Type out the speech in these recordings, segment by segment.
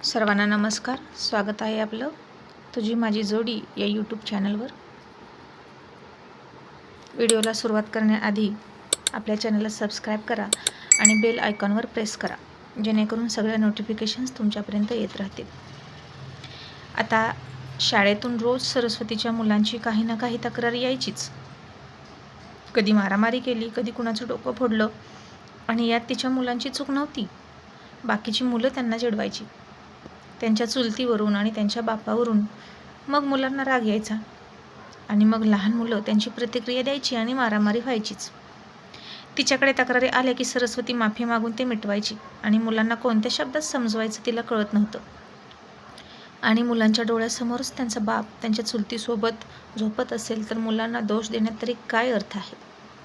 सर्वांना नमस्कार. स्वागत आहे आपलं तुझी माझी जोडी या यूट्यूब चॅनलवर. व्हिडिओला सुरुवात करण्याआधी आपल्या चॅनलला सबस्क्राईब करा आणि बेल आयकॉनवर प्रेस करा, जेणेकरून सगळ्या नोटिफिकेशन्स तुमच्यापर्यंत येत राहतील. आता शाळेतून रोज सरस्वतीच्या मुलांची काही ना काही तक्रार यायचीच. कधी मारामारी केली, कधी कुणाचं डोकं फोडलं, आणि यात तिच्या मुलांची चूक नव्हती. बाकीची मुलं त्यांना चिडवायची, त्यांच्या चुलतीवरून आणि त्यांच्या बापावरून. मग मुलांना राग यायचा आणि मग लहान मुलं त्यांची प्रतिक्रिया द्यायची आणि मारामारी व्हायचीच. तिच्याकडे तक्रारी आल्या की सरस्वती माफी मागून ते मिटवायची आणि मुलांना कोणत्या शब्दात समजवायचं तिला कळत नव्हतं. आणि मुलांच्या डोळ्यासमोरच त्यांचा बाप त्यांच्या चुलतीसोबत झोपत असेल तर मुलांना दोष देण्यात तरी काय अर्थ आहे.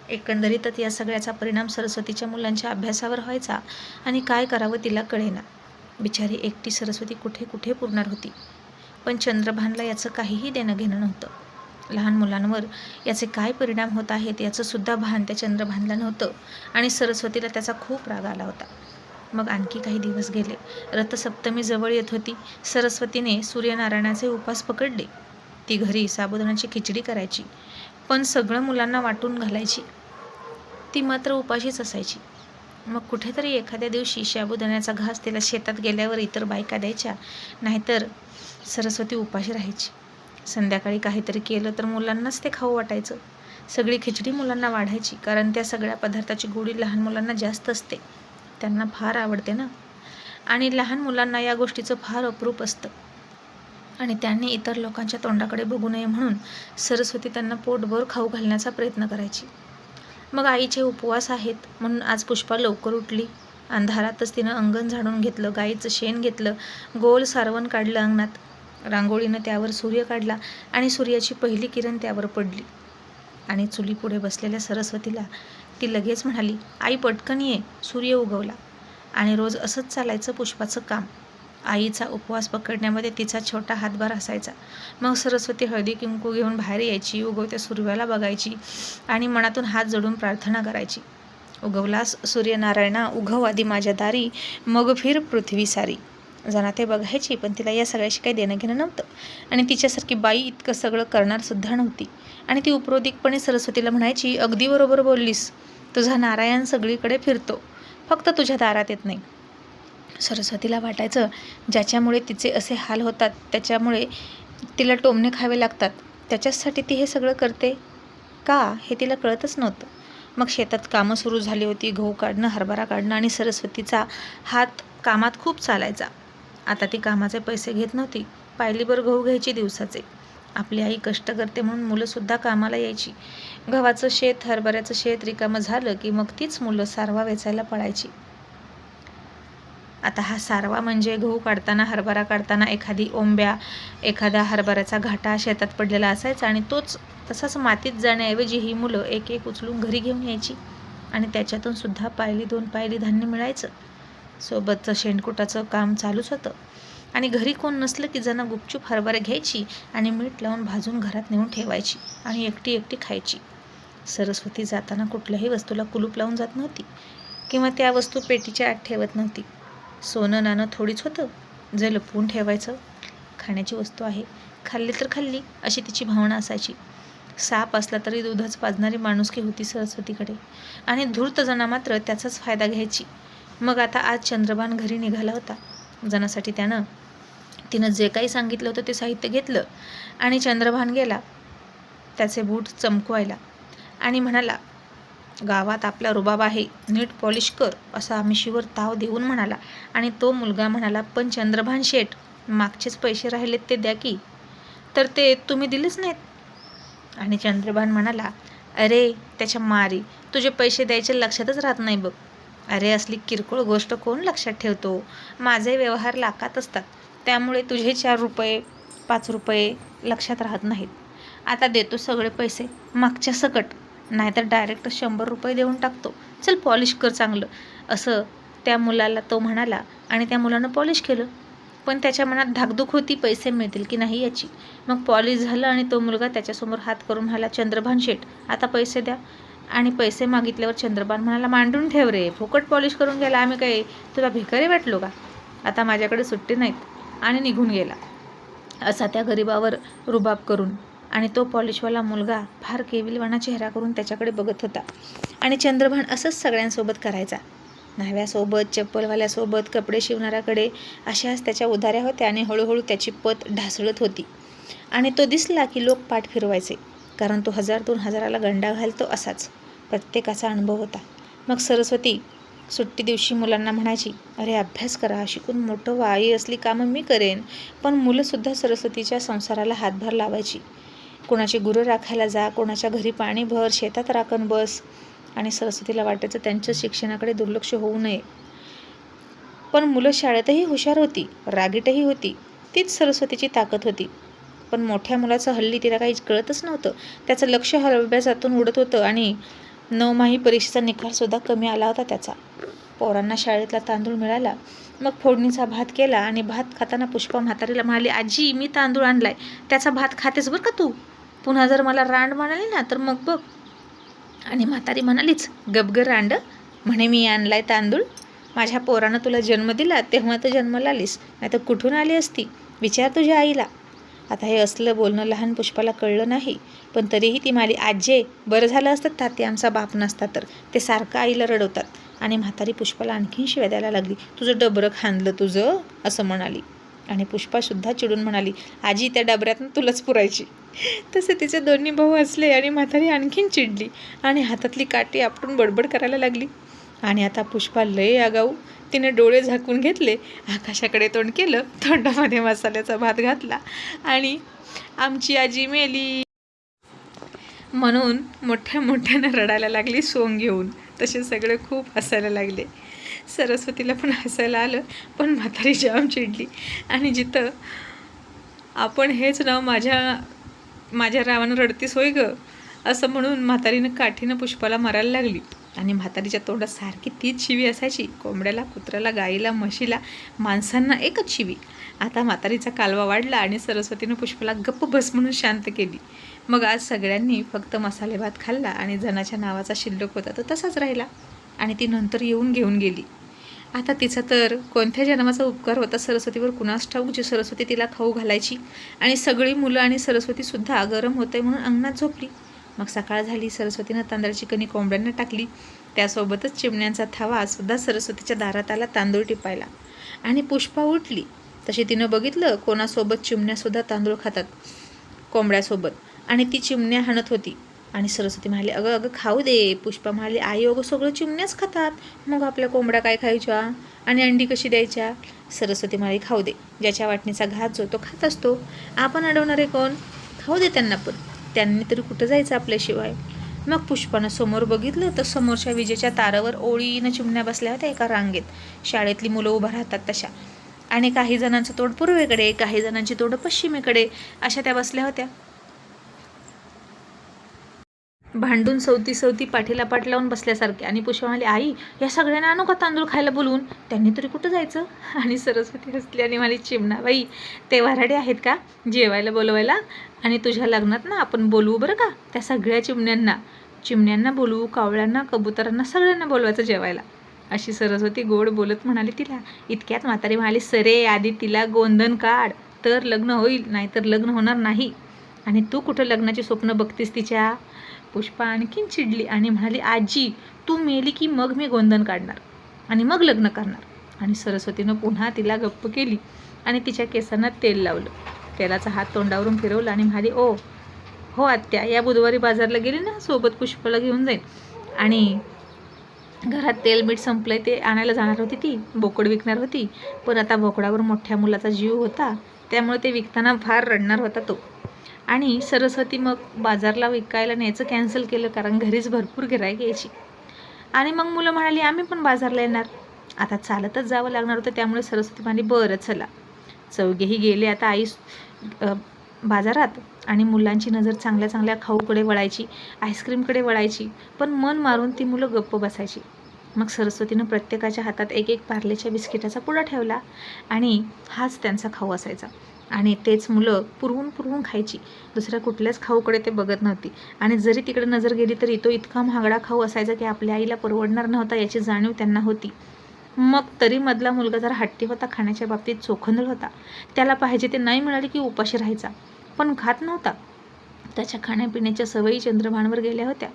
एकंदरीतच या सगळ्याचा परिणाम सरस्वतीच्या मुलांच्या अभ्यासावर व्हायचा आणि काय करावं तिला कळेना. बिचारी एकटी सरस्वती कुठे कुठे पुरणार होती. पण चंद्रभानला याचं काहीही देणं घेणं नव्हतं. लहान मुलांवर याचे काय परिणाम होत आहेत याचं सुद्धा भान त्या चंद्रभानला नव्हतं आणि सरस्वतीला त्याचा खूप राग आला होता. मग आणखी काही दिवस गेले. रथसप्तमी जवळ येत होती. सरस्वतीने सूर्यनारायणाचे उपास पकडले. ती घरी साबुदाण्याची खिचडी करायची, पण सगळं मुलांना वाटून घालायची. ती मात्र उपाशीच असायची. मग कुठेतरी एखाद्या दिवशी साबुदाण्याचा घास तिला शेतात गेल्यावर इतर बायका द्यायच्या, नाहीतर सरस्वती उपाशी राहायची. संध्याकाळी काहीतरी केलं तर मुलांनाच ते खाऊ वाटायचं. सगळी खिचडी मुलांना वाढायची, कारण त्या सगळ्या पदार्थाची गोडी लहान मुलांना जास्त असते. त्यांना फार आवडते ना, आणि लहान मुलांना या गोष्टीचं फार अप्रूप असतं. आणि त्यांनी इतर लोकांच्या तोंडाकडे बघू नये म्हणून सरस्वती त्यांना पोटभर खाऊ घालण्याचा प्रयत्न करायची. मग आईचे उपवास आहेत म्हणून आज पुष्पा लवकर उठली. अंधारातच तिनं अंगण झाडून घेतलं, गाईचं शेण घेतलं, गोल सारवण काढलं अंगणात. रांगोळीनं त्यावर सूर्य काढला आणि सूर्याची पहिली किरण त्यावर पडली. आणि चुलीपुढे बसलेल्या सरस्वतीला ती लगेच म्हणाली, आई पटकन ये, सूर्य उगवला. आणि रोज असंच चालायचं पुष्पाचं काम. आईचा उपवास पकडण्यामध्ये तिचा छोटा हातभार असायचा. मग सरस्वती हळदी कुंकू घेऊन बाहेर यायची, उगवत्या सूर्याला बघायची आणि मनातून हात जोडून प्रार्थना करायची. उगवलास सूर्यनारायणा, उगव आधी माझ्या दारी, मग फिर पृथ्वी सारी. जरा ते बघायची, पण तिला या सगळ्याशी काही देणं घेणं नव्हतं आणि तिच्यासारखी बाई इतकं सगळं करणार सुद्धा नव्हती. आणि ती उपरोधिकपणे सरस्वतीला म्हणायची, अगदी बरोबर बोललीस, तुझा नारायण सगळीकडे फिरतो, फक्त तुझ्या दारात येत नाही. सरस्वतीला वाटायचं ज्याच्यामुळे तिचे असे हाल होतात, त्याच्यामुळे तिला टोमणे खावे लागतात, त्याच्यासाठी ती हे सगळं करते का हे तिला कळतच नव्हतं. मग शेतात कामं सुरू झाली होती, गहू काढणं, हरभरा काढणं, आणि सरस्वतीचा हात कामात खूप चालायचा. आता ती कामाचे पैसे घेत नव्हती. पायलीभर गहू घ्यायची दिवसाचे. आपली आई कष्ट करते म्हणून मुलंसुद्धा कामाला यायची. गव्हाचं शेत, हरभऱ्याचं शेत रिकामं झालं की मग तीच मुलं सारवा वेचायला पळायची. आता हा सारवा म्हणजे गहू काढताना, हरभरा काढताना एखादी ओंब्या, एखादा हरभऱ्याचा घाटा शेतात पडलेला असायचा आणि तोच तसाच मातीत जाण्याऐवजी ही मुलं एक एक उचलून घरी घेऊन यायची आणि त्याच्यातून सुद्धा पायली दोन पायली धान्य मिळायचं. सोबतचं शेणकुटाचं काम चालूच होतं. आणि घरी कोण नसलं की जण गुपचूप हरभरे घ्यायची आणि मीठ लावून भाजून घरात नेऊन ठेवायची आणि एकटी एकटी खायची. सरस्वती जाताना कुठल्याही वस्तूला कुलूप लावून जात नव्हती किंवा त्या वस्तू पेटीच्या आत ठेवत नव्हती. सोनं नाणं थोडीच होतं जे लपवून ठेवायचं. खाण्याची वस्तू आहे, खाल्ली तर खाल्ली अशी तिची भावना असायची. साप असला तरी दूधच पाजणारी माणुसकी होती सरस्वतीकडे, आणि धूर्त जणा मात्र त्याचाच फायदा घ्यायची. मग आता आज चंद्रभान घरी निघाला होता. जणासाठी तिनं जे काही सांगितलं होतं ते साहित्य घेतलं आणि चंद्रभान गेला त्याचे बूट चमकवायला आणि म्हणाला, गावात आपला रुबाब आहे, नीट पॉलिश कर, असा मिशीवर ताव देऊन म्हणाला. आणि तो मुलगा म्हणाला, पण चंद्रभान शेठ, मागचेच पैसे राहिलेत ते द्या की. तर ते तुम्ही दिलेच नाहीत. आणि चंद्रभान म्हणाला, अरे त्याच्या मारी, तुझे पैसे द्यायचे लक्षातच राहत नाही बघ. अरे असली किरकोळ गोष्ट कोण लक्षात ठेवतो, माझे व्यवहार लाखात असतात, त्यामुळे तुझे 4 रुपये 5 रुपये लक्षात राहत नाहीत. आता देतो सगळे पैसे मागच्या सकट, नाहीतर डायरेक्ट 100 रुपये देऊन टाकतो, चल पॉलिश कर चांगलं, असं त्या मुलाला तो म्हणाला. आणि त्या मुलानं पॉलिश केलं, पण त्याच्या मनात धाकधूक होती पैसे मिळतील की नाही याची. मग पॉलिश झालं आणि तो मुलगा त्याच्यासमोर हात करून म्हणाला, चंद्रभान शेठ आता पैसे द्या. आणि पैसे मागितल्यावर चंद्रभान म्हणाला, मांडून ठेव रे, फुकट पॉलिश करून गेला, आम्ही काय तुला भिकारी वाटलो का. आता माझ्याकडे सुट्टी नाहीत आणि निघून गेला असा त्या गरीबावर रुबाब करून. आणि तो पॉलिशवाला मुलगा फार केविलवाणा चेहरा करून त्याच्याकडे बघत होता. आणि चंद्रभान असंच सगळ्यांसोबत करायचा. न्हाव्यासोबत, चप्पलवाल्यासोबत, कपडे शिवणाऱ्याकडे अशाच त्याच्या उधाऱ्या होत्या आणि हळूहळू त्याची पत ढासळत होती. आणि तो दिसला की लोक पाठ फिरवायचे, कारण तो 1000-2000ला गंडा घालतो असाच प्रत्येकाचा अनुभव होता. मग सरस्वती सुट्टी दिवशी मुलांना म्हणायची, अरे अभ्यास करा, शिकून मोठं व्हा, आई असली कामं मी करेन. पण मुलंसुद्धा सरस्वतीच्या संसाराला हातभार लावायची. कोणाची गुरं राखायला जा, कोणाच्या घरी पाणी भर, शेतात राखण बस. आणि सरस्वतीला वाटायचं त्यांच्या शिक्षणाकडे दुर्लक्ष होऊ नये. पण मुलं शाळेतही हुशार होती, रागीटही होती. तीच सरस्वतीची ताकद होती. पण मोठ्या मुलाचं हल्ली तिला काही कळतच नव्हतं. त्याचं लक्ष अभ्यासातून उडत होतं आणि 9माही परीक्षेचा निकालसुद्धा कमी आला होता त्याचा. पोरांना शाळेतला तांदूळ मिळाला. मग फोडणीचा भात केला आणि भात खाताना पुष्पा म्हातारीला म्हणाली, आजी मी तांदूळ आणलाय, त्याचा भात खातेस बरं का तू. पुन्हा जर मला रांड म्हणाली ना तर मग बघ. आणि म्हातारी म्हणालीच, गबगर रांड, म्हणे मी आणलाय तांदूळ. माझ्या पोरानं तुला जन्म दिला तेव्हा तर जन्माला आलीस, नाही तर कुठून आली असती, विचार तुझ्या आईला. आता हे असलं बोलणं लहान पुष्पाला कळलं नाही, पण तरीही ती म्हणाली, आजे बरं झालं असतं ताती आमचा बाप नसता तर, ते सारखं आईला रडवतात. आणि म्हातारी पुष्पाला आणखीन शिव्या द्यायला लागली, तुझं डबरं खांदलं तुझं, असं म्हणाली. आणि पुष्पासुद्धा चिडून म्हणाली, आजी त्या डबऱ्यातून तुलाच पुरायची. तसे तिचे दोन्ही भाऊ हसले आणि म्हातारी आणखीन चिडली आणि हातातली काठी आपटून बडबड करायला लागली. आणि आता पुष्पा लय आगाऊ. तिने डोळे झाकून घेतले, आकाशाकडे तोंड केलं, तोंडामध्ये मसाल्याचा भात घातला आणि आमची आजी मेली म्हणून मोठ्या मोठ्यानं रडायला लागली सोंग घेऊन. तसे सगळे खूप हसायला लागले. सरस्वतीला पण हसायला आलं, पण म्हातारी जाम चिडली. आणि जिथं आपण हेच नाव माझ्या रावानं रडतीस होय ग, असं म्हणून म्हातारीनं काठीनं पुष्पाला मारायला लागली. आणि म्हातारीच्या तोंडात सारखी तीच शिवी असायची, कोंबड्याला, कुत्र्याला, गाईला, म्हशीला, माणसांना एकच शिवी. आता म्हातारीचा कालवा वाढला आणि सरस्वतीनं पुष्पाला गप्प बस म्हणून शांत केली. मग आज सगळ्यांनी फक्त मसाले भात खाल्ला आणि जनाच्या नावाचा शिल्लक होता तो तसाच राहिला. आणि ती नंतर येऊन घेऊन गेली. आता तिचा तर कोणत्या जन्माचा उपकार होता सरस्वतीवर कुणास ठाऊक, जी सरस्वती तिला खाऊ घालायची. आणि सगळी मुलं आणि सरस्वतीसुद्धा गरम होते म्हणून अंगणात झोपली. मग सकाळ झाली. सरस्वतीनं तांदळाची कणी कोंबड्यांना टाकली. त्यासोबतच चिमण्यांचा थवासुद्धा सरस्वतीच्या दारात आला तांदूळ टिपायला. आणि पुष्पा उठली. तशी तिनं बघितलं कोणासोबत चिमण्यासुद्धा तांदूळ खातात कोंबड्यासोबत. आणि ती चिमण्या हाणत होती. आणि सरस्वती म्हणाली, अगं अगं खाऊ दे. पुष्पा म्हणाली, आई अगं सगळं चिमण्याच खातात, मग आपल्या कोंबड्या काय खायच्या आणि अंडी कशी द्यायच्या. सरस्वती म्हणाली, खाऊ दे, ज्याच्या वाटणीचा घात जो तो खात असतो, आपण अडवणारे कोण, खाऊ दे त्यांना, पण त्यांनी तरी कुठं जायचं आपल्याशिवाय. मग पुष्पानं समोर बघितलं तर समोरच्या विजेच्या तारावर ओळीनं चिमण्या बसल्या होत्या एका रांगेत, शाळेतली मुलं उभं राहतात तशा. आणि काही जणांचं तोंड पूर्वेकडे, काही जणांची तोंड पश्चिमेकडे, अशा त्या बसल्या होत्या. भांडून सवती पाठीला पाठ लावून बसल्यासारखे. आणि पुष्पा म्हणाली, आई या सगळ्यांना आणू का तांदूळ खायला बोलवून, त्यांनी तरी कुठं जायचं. आणि सरस्वती हसली आणि म्हणाली, चिमणा बाई ते वऱ्हाडे आहेत का जेवायला बोलवायला, आणि तुझ्या लग्नात ना आपण बोलवू बरं का त्या सगळ्या चिमण्यांना बोलवू, कावळ्यांना, कबुतरांना, सगळ्यांना बोलवायचं जेवायला. अशी सरस्वती गोड बोलत म्हणाली तिला. इतक्यात म्हातारी म्हणाली, सरे आधी तिला गोंधन काढ तर लग्न होईल, नाहीतर लग्न होणार नाही. आणि तू कुठं लग्नाची स्वप्न बघतीस तिच्या. पुष्पा आणखीन चिडली आणि म्हणाली, आजी तू मेली की मग मी गोंधन काढणार आणि मग लग्न करणार. आणि सरस्वतीनं पुन्हा तिला गप्प केली आणि तिच्या केसांना तेल लावलं. तेलाचा हात तोंडावरून फिरवला आणि म्हणाली, ओ हो आत्या, या बुधवारी बाजारला गेली ना, सोबत पुष्पाला घेऊन जाईन. आणि घरात तेल मीठ संपलंय ते आणायला जाणार होती ती, बोकड विकणार होती. पण आता बोकडावर मोठ्या मुलाचा जीव होता, त्यामुळे ते विकताना फार रडणार होता तो. आणि सरस्वती मग बाजारला विकायला न्यायचं कॅन्सल केलं, कारण घरीच भरपूर गिऱ्हाईक यायची. आणि मग मुलं म्हणाली, आम्ही पण बाजारला येणार. आता चालतच जावं लागणार होतं, त्यामुळे सरस्वती म्हणाली, बरं चला. चौघेही गेले आता आई बाजारात. आणि मुलांची नजर चांगल्या चांगल्या खाऊकडे वळायची, आईस्क्रीमकडे वळायची, पण मन मारून ती मुलं गप्प बसायची. मग सरस्वतीनं प्रत्येकाच्या हातात एक एक पार्लेच्या बिस्किटाचा पुडा ठेवला आणि हाच त्यांचा खाऊ असायचा. आणि तेच मुलं पुरवून खायची, दुसऱ्या कुठल्याच खाऊकडे ते बघत नव्हती. आणि जरी तिकडे नजर गेली तरी तो इतका महागडा खाऊ असायचा की आपल्या आईला परवडणार नव्हता याची जाणीव त्यांना होती. मग तरी मधला मुलगा जरा हट्टी होता, खाण्याच्या बाबतीत चोखंदळ होता. त्याला पाहिजे ते नाही मिळाले की उपाशी राहायचा, पण खात नव्हता. त्याच्या खाण्यापिण्याच्या सवयी चंद्रभानवर गेल्या होत्या.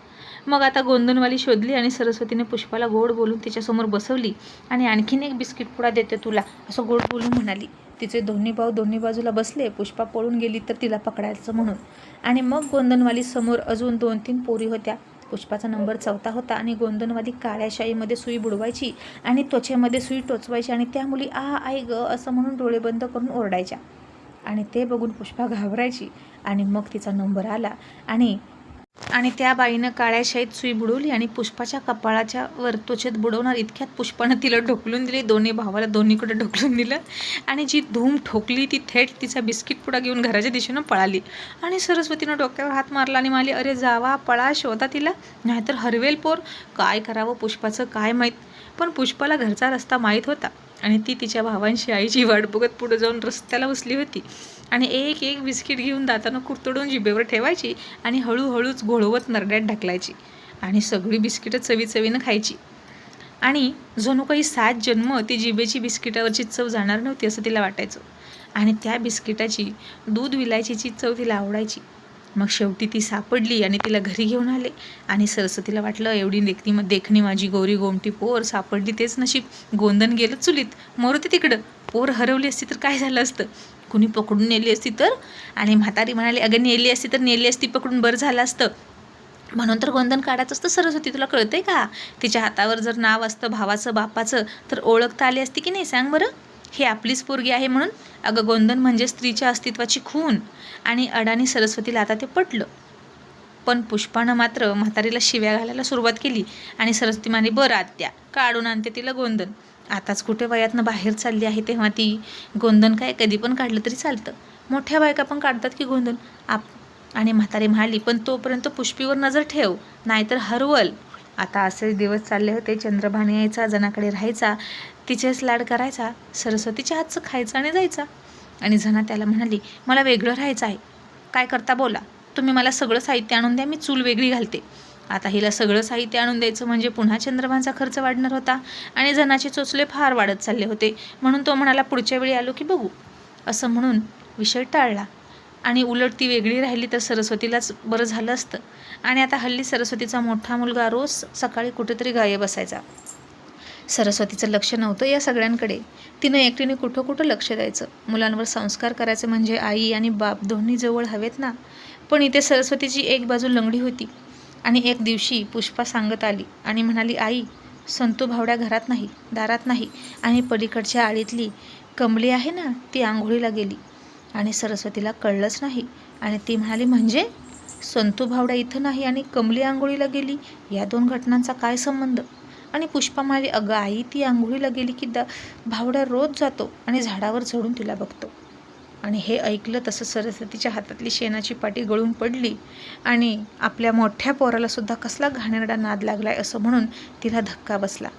मग आता गोंधनवाली शोधली आणि सरस्वतीने पुष्पाला गोड बोलून तिच्यासमोर बसवली आणि आणखीन एक बिस्किट पुडा देते तुला असं गोड बोलून म्हणाली. तिचे दोन्ही भाऊ दोन्ही बाजूला बसले. पुष्पा पळून गेली तर तिला पकडायचं म्हणून. आणि मग गोंधनवाली समोर अजून 2-3 पोरी होत्या. पुष्पाचा नंबर 4था होता आणि गोंधनवाली काळ्या शाईमध्ये सुई बुडवायची आणि त्वचेमध्ये सुई टोचवायची आणि त्या मुली आ आई ग असं म्हणून डोळे बंद करून ओरडायच्या. आणि ते बघून पुष्पा घाबरायची. आणि मग तिचा नंबर आला आणि त्या बाईनं काळ्या शाईत सुई बुडवली आणि पुष्पाच्या कपाळाच्या वर त्वचेत बुडवणार इतक्यात पुष्पानं तिला ढोकलून दिली. दोन्ही भावाला दोन्हीकडे ढोकलून दिलं आणि जी धूम ठोकली ती थेट तिचा बिस्किट पुडा घेऊन घराच्या दिशेनं पळाली. आणि सरस्वतीनं डोक्यावर हात मारला आणि म्हणाली, अरे जावा, पळा, शोधा तिला, नाहीतर हरवेल पोर. काय करावं पुष्पाचं काय माहीत. पण पुष्पाला घरचा रस्ता माहीत होता आणि ती तिच्या भावांशी आईची वाट बघत पुढे जाऊन रस्त्याला बसली होती आणि एक एक बिस्किट घेऊन दातानं कुरतडून जिभेवर ठेवायची आणि हळूहळूच घोळवत नरड्यात ढकलायची आणि सगळी बिस्किटं चवीचवीनं खायची. आणि जणू काही 7 जन्म ती जिभेची बिस्किटावरची चव जाणार नव्हती असं तिला वाटायचं. आणि त्या बिस्किटाची दूध विलायचीची चव तिला आवडायची. मग शेवटी ती सापडली आणि तिला घरी घेऊन आले. आणि सरस्वतीला वाटलं, एवढी देखणी माझी गोरी गोमटी पोर सापडली तेच नशीब. गोंधन गेलं चुलीत, मरू ते तिकडं. पोर हरवली असती तर काय झालं असतं, कुणी पकडून नेली असती तर. आणि म्हातारी म्हणाली, अगं नेली असती तर नेली असती पकडून, बरं झालं असतं. म्हणून तर गोंधन काढायचं असतं सरस्वती, तुला कळतंय का. तिच्या हातावर जर नाव असतं भावाचं बापाचं तर ओळखता आली असती की नाही, सांग बरं. ही आपलीच पोरगी आहे म्हणून. अगं गोंधन म्हणजे स्त्रीच्या अस्तित्वाची खून. आणि अडाणी सरस्वतीला आता ते पटलं. पण पुष्पानं मात्र म्हातारीला शिव्या घालायला सुरुवात केली आणि सरस्वती म्हणाली, बरं आत्या, काढून आणते तिला गोंधन. आताच कुठे वयातनं बाहेर चालली आहे तेव्हा ती गोंधन काय कधी पण काढलं तरी चालतं. मोठ्या बायका पण काढतात की गोंधन. आणि म्हातारी म्हणाली, पण तोपर्यंत पुष्पीवर नजर ठेव, नाहीतर हरवल. आता असेच दिवस चालले होते. चंद्रभान यायचा, जनाकडे राहायचा, तिचेच लाड करायचा, सरस्वतीच्या हातचं खायचं आणि जायचा. आणि जना त्याला म्हणाली, मला वेगळं राहायचं आहे, काय करता बोला, तुम्ही मला सगळं साहित्य आणून द्या, मी चूल वेगळी घालते. आता हिला सगळं साहित्य आणून द्यायचं म्हणजे पुन्हा चंद्रभानचा खर्च वाढणार होता आणि जनाचे चोचले फार वाढत चालले होते. म्हणून तो म्हणाला, पुढच्या वेळी आलो की बघू, असं म्हणून विषय टाळला. आणि उलट ती वेगळी राहिली तर सरस्वतीलाच बरं झालं असतं. आणि आता हल्ली सरस्वतीचा मोठा मुलगा रोज सकाळी कुठेतरी गायब असायचा. सरस्वतीचं लक्ष नव्हतं या सगळ्यांकडे. तिनं एकटीने कुठं कुठं लक्ष द्यायचं. मुलांवर संस्कार करायचे म्हणजे आई आणि बाप दोन्ही जवळ हवेत ना. पण इथे सरस्वतीची एक बाजू लंगडी होती. आणि एक दिवशी पुष्पा सांगत आली आणि म्हणाली, आई, संतू भावड्या घरात नाही, दारात नाही आणि पलीकडच्या आळीतली कमली आहे ना, ती आंघोळीला गेली. आणि सरस्वतीला कळलंच नाही आणि ती म्हणाली, म्हणजे संतू भावड्या इथं नाही आणि कमली आंघोळीला गेली, या 2 घटनांचा काय संबंध. आणि पुष्पा म्हणाली, अगं आई, ती आंघोळीला गेली की भावड्या रोज जातो आणि झाडावर चढून तिला बघतो. आणि हे ऐकलं तसं सरस्वतीच्या हातातली शेणाची पाटी गळून पडली आणि आपल्या मोठ्या पोराला सुद्धा कसला घाणेरडा नाद लागलाय असं म्हणून तिला धक्का बसला.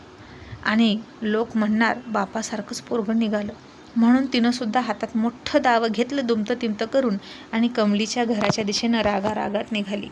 आणि लोक म्हणणार, बापासारखंच पोरगं निघालं. म्हणून तिनं सुद्धा हातात मोठं दावं घेतलं दुमतं तिमतं करून आणि कमलीच्या घराच्या दिशेनं रागारागात निघाली.